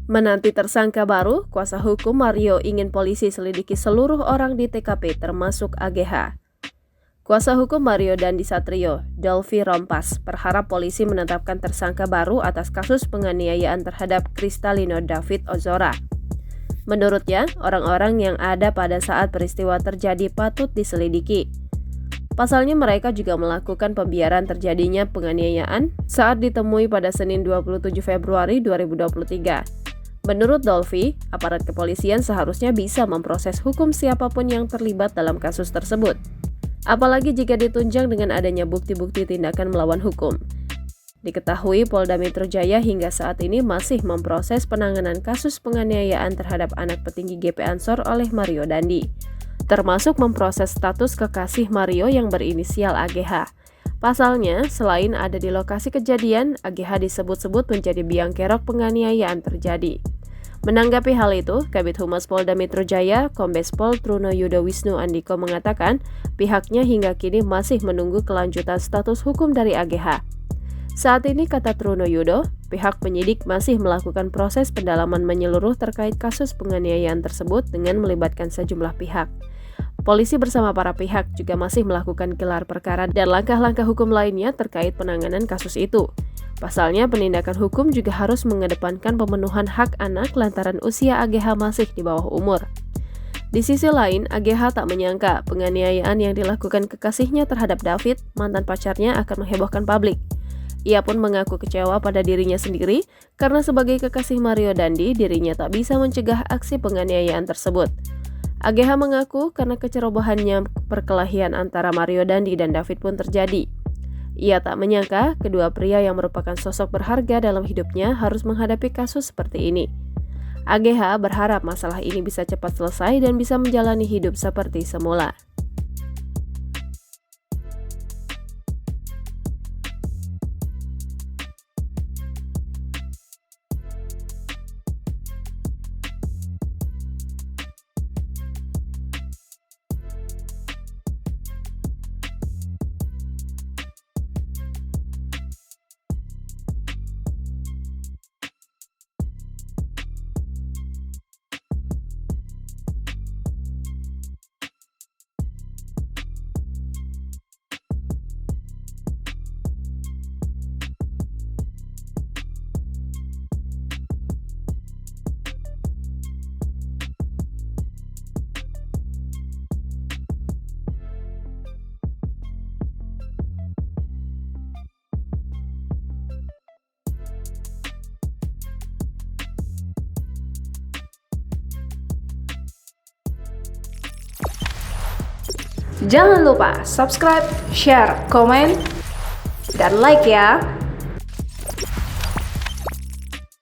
Menanti tersangka baru, kuasa hukum Mario ingin polisi selidiki seluruh orang di TKP termasuk AGH. Kuasa hukum Mario Dandi Satrio, Dolvi Rompas, berharap polisi menetapkan tersangka baru atas kasus penganiayaan terhadap Kristalino David Ozora. Menurutnya, orang-orang yang ada pada saat peristiwa terjadi patut diselidiki. Pasalnya mereka juga melakukan pembiaran terjadinya penganiayaan saat ditemui pada Senin 27 Februari 2023. Menurut Dolvi, aparat kepolisian seharusnya bisa memproses hukum siapapun yang terlibat dalam kasus tersebut. Apalagi jika ditunjang dengan adanya bukti-bukti tindakan melawan hukum. Diketahui Polda Metro Jaya hingga saat ini masih memproses penanganan kasus penganiayaan terhadap anak petinggi GP Ansor oleh Mario Dandi, termasuk memproses status kekasih Mario yang berinisial AGH. Pasalnya, selain ada di lokasi kejadian, AGH disebut-sebut menjadi biang kerok penganiayaan terjadi. Menanggapi hal itu, Kabid Humas Polda Metro Jaya, Kombes Pol Truno Yudo Wisnu Andiko mengatakan pihaknya hingga kini masih menunggu kelanjutan status hukum dari AGH. Saat ini, kata Truno Yudo, pihak penyidik masih melakukan proses pendalaman menyeluruh terkait kasus penganiayaan tersebut dengan melibatkan sejumlah pihak. Polisi bersama para pihak juga masih melakukan gelar perkara dan langkah-langkah hukum lainnya terkait penanganan kasus itu. Pasalnya, penindakan hukum juga harus mengedepankan pemenuhan hak anak lantaran usia AGH masih di bawah umur. Di sisi lain, AGH tak menyangka penganiayaan yang dilakukan kekasihnya terhadap David, mantan pacarnya, akan menghebohkan publik. Ia pun mengaku kecewa pada dirinya sendiri karena sebagai kekasih Mario Dandi, dirinya tak bisa mencegah aksi penganiayaan tersebut. AGH mengaku karena kecerobohannya perkelahian antara Mario Dandi dan David pun terjadi. Ia tak menyangka kedua pria yang merupakan sosok berharga dalam hidupnya harus menghadapi kasus seperti ini. AGH berharap masalah ini bisa cepat selesai dan bisa menjalani hidup seperti semula. Jangan lupa subscribe, share, komen, dan like ya.